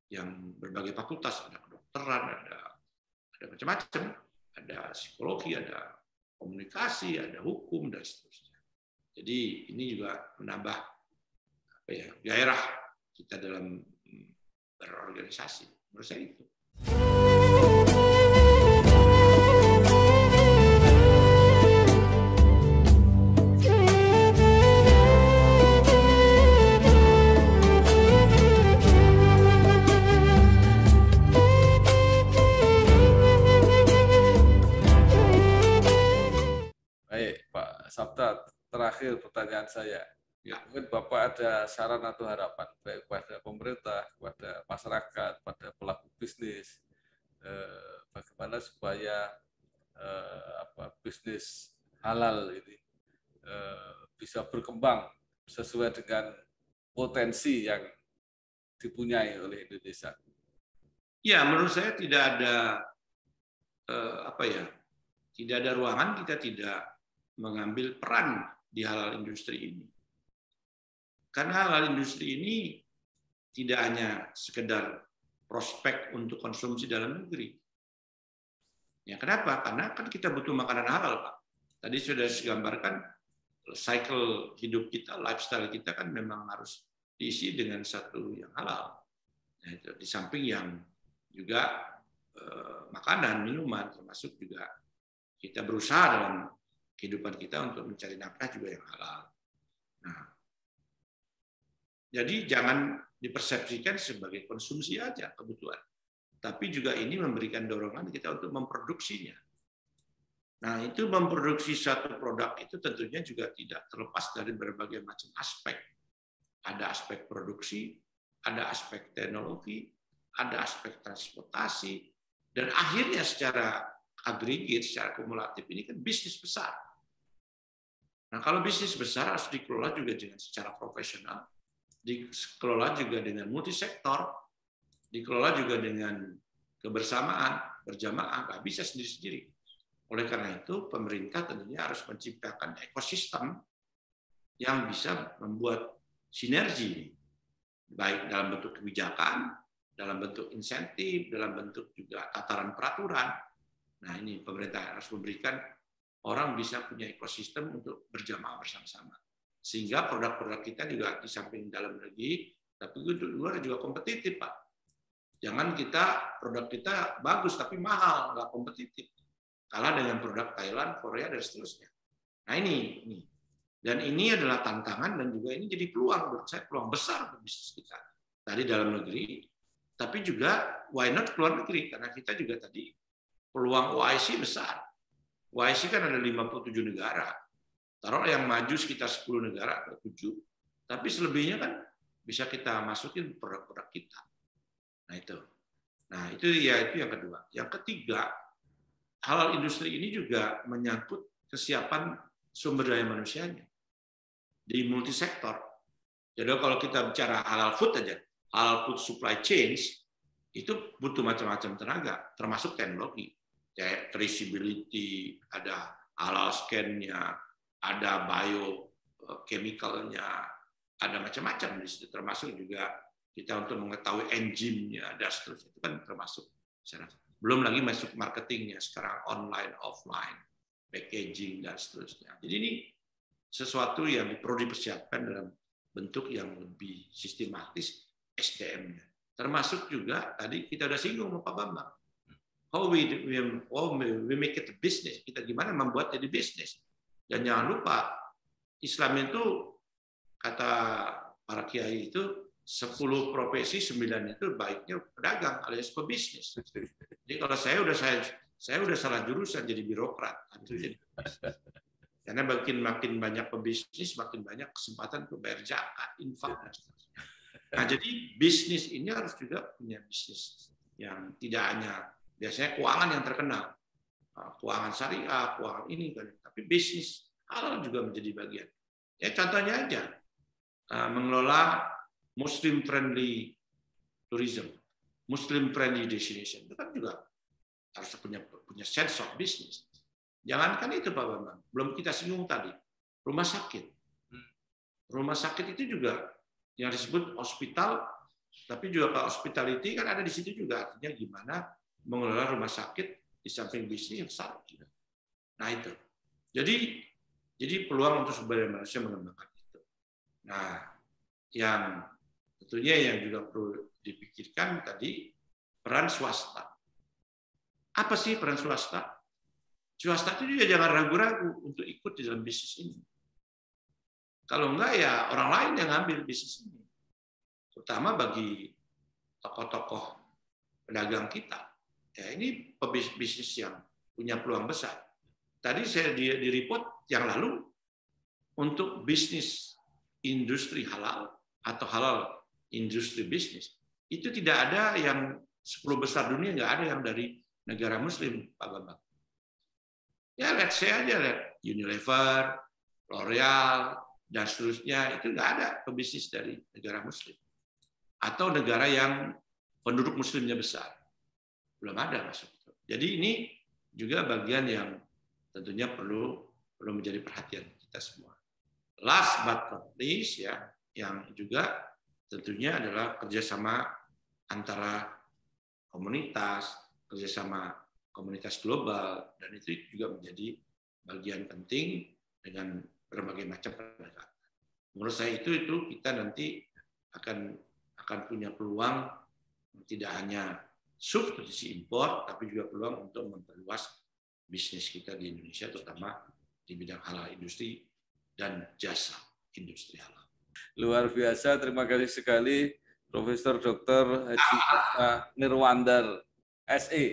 yang berbagai fakultas, ada kedokteran, ada macam-macam, ada psikologi, ada komunikasi, ada hukum dan seterusnya. Jadi ini juga menambah gairah kita dalam berorganisasi. Menurut saya itu. Baik, Pak Sabta, terakhir pertanyaan saya. Ya. Mungkin Bapak ada saran atau harapan baik kepada pemerintah, kepada masyarakat, pada pelaku bisnis, bagaimana supaya bisnis halal ini bisa berkembang sesuai dengan potensi yang dipunyai oleh Indonesia. Ya, menurut saya tidak ada tidak ada ruangan kita tidak mengambil peran di halal industri ini. Karena halal industri ini tidak hanya sekedar prospek untuk konsumsi dalam negeri. Ya, kenapa? Karena kan kita butuh makanan halal, Pak. Tadi sudah digambarkan cycle hidup kita, lifestyle kita kan memang harus diisi dengan satu yang halal. Nah, itu di samping yang juga makanan, minuman, termasuk juga kita berusaha dalam kehidupan kita untuk mencari nafkah juga yang halal. Nah, jadi jangan dipersepsikan sebagai konsumsi aja kebutuhan, tapi juga ini memberikan dorongan kita untuk memproduksinya. Nah, itu memproduksi satu produk itu tentunya juga tidak terlepas dari berbagai macam aspek. Ada aspek produksi, ada aspek teknologi, ada aspek transportasi, dan akhirnya secara agregat, secara kumulatif ini kan bisnis besar. Nah, kalau bisnis besar harus dikelola juga dengan secara profesional, dikelola juga dengan multisektor, dikelola juga dengan kebersamaan, berjamaah, nggak bisa sendiri-sendiri. Oleh karena itu, pemerintah tentunya harus menciptakan ekosistem yang bisa membuat sinergi, baik dalam bentuk kebijakan, dalam bentuk insentif, dalam bentuk juga tataran peraturan. Nah, ini pemerintah harus memberikan orang bisa punya ekosistem untuk berjamaah bersama-sama. Sehingga produk-produk kita juga di samping dalam negeri, tapi di luar juga kompetitif, Pak. Jangan produk kita bagus tapi mahal, nggak kompetitif. Kalah dengan produk Thailand, Korea, dan seterusnya. Nah, ini. Dan ini adalah tantangan dan juga ini jadi peluang, menurut saya peluang besar untuk bisnis kita. Tadi dalam negeri, tapi juga why not keluar negeri, karena kita juga tadi peluang OIC besar. OIC kan ada 57 negara. Taruh yang maju sekitar 10 negara atau 7. Tapi selebihnya kan bisa kita masukin produk-produk kita. Nah, itu yang kedua. Yang ketiga, halal industri ini juga menyangkut kesiapan sumber daya manusianya di multisektor. Jadi kalau kita bicara halal food aja, halal food supply chains itu butuh macam-macam tenaga, termasuk teknologi. Kayak traceability, ada halal scan-nya, ada biochemical-nya, ada macam-macam di situ, termasuk juga kita untuk mengetahui enzimnya, dan seterusnya itu kan termasuk. Belum lagi masuk marketingnya sekarang online, offline, packaging dan seterusnya. Jadi ini sesuatu yang perlu dipersiapkan dalam bentuk yang lebih sistematis SDM-nya. Termasuk juga tadi kita udah singgung Pak Bambang. How we make it a business. Kita gimana membuat jadi bisnis. Dan jangan lupa Islam itu kata para kiai itu 10 profesi 9 itu baiknya pedagang alias pebisnis. Jadi kalau saya udah salah jurusan jadi birokrat. Karena makin banyak pebisnis, makin banyak kesempatan untuk bayar zakat, infak. Nah, jadi bisnis ini harus juga punya bisnis yang tidak hanya biasanya keuangan yang terkenal, keuangan syariah, keuangan ini, tapi bisnis halal juga menjadi bagian. Ya contohnya aja, mengelola Muslim friendly tourism, Muslim friendly destination, itu kan juga harus punya sense of business. Jangankan itu Pak Bambang, belum kita singgung tadi, rumah sakit. Rumah sakit itu juga yang disebut hospital, tapi juga Pak hospitality kan ada di situ juga, artinya gimana mengelola rumah sakit di samping bisnis yang besar. Nah itu, jadi peluang untuk sumber daya manusia mengembangkan itu. Nah, yang tentunya yang juga perlu dipikirkan tadi peran swasta. Apa sih peran swasta? Swasta itu juga jangan ragu-ragu untuk ikut di dalam bisnis ini. Kalau enggak ya orang lain yang ngambil bisnis ini. Terutama bagi tokoh-tokoh pedagang kita. Ya ini pebisnis yang punya peluang besar. Tadi saya di report yang lalu untuk bisnis industri halal atau halal industri bisnis itu tidak ada yang 10 besar dunia, nggak ada yang dari negara Muslim, Pak Bambang. Ya let's say aja lihat Unilever, L'Oreal dan seterusnya itu nggak ada pebisnis dari negara Muslim atau negara yang penduduk Muslimnya besar, belum ada masuk. Jadi ini juga bagian yang tentunya perlu menjadi perhatian kita semua. Last but not least ya, yang juga tentunya adalah kerjasama antara komunitas, kerjasama komunitas global, dan itu juga menjadi bagian penting dengan berbagai macam pendekatan. Menurut saya itu kita nanti akan punya peluang tidak hanya substitusi impor, tapi juga peluang untuk memperluas bisnis kita di Indonesia, terutama di bidang halal industri dan jasa industri halal. Luar biasa, terima kasih sekali Profesor Dr. Haji Nirwandar, SE,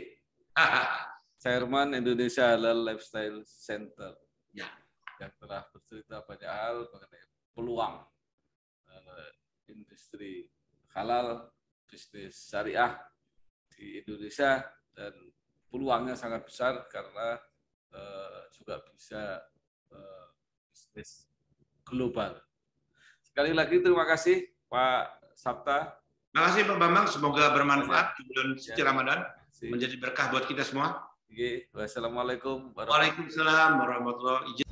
Chairman Indonesia Halal Lifestyle Center, ya, yang telah bercerita banyak hal mengenai peluang industri halal, bisnis syariah di Indonesia, dan peluangnya sangat besar karena juga bisa bisnis global. Sekali lagi terima kasih Pak Sabta. Terima kasih Pak Bambang, semoga bermanfaat di bulan suci Ramadan, menjadi berkah buat kita semua. Wassalamualaikum warahmatullahi wabarakatuh.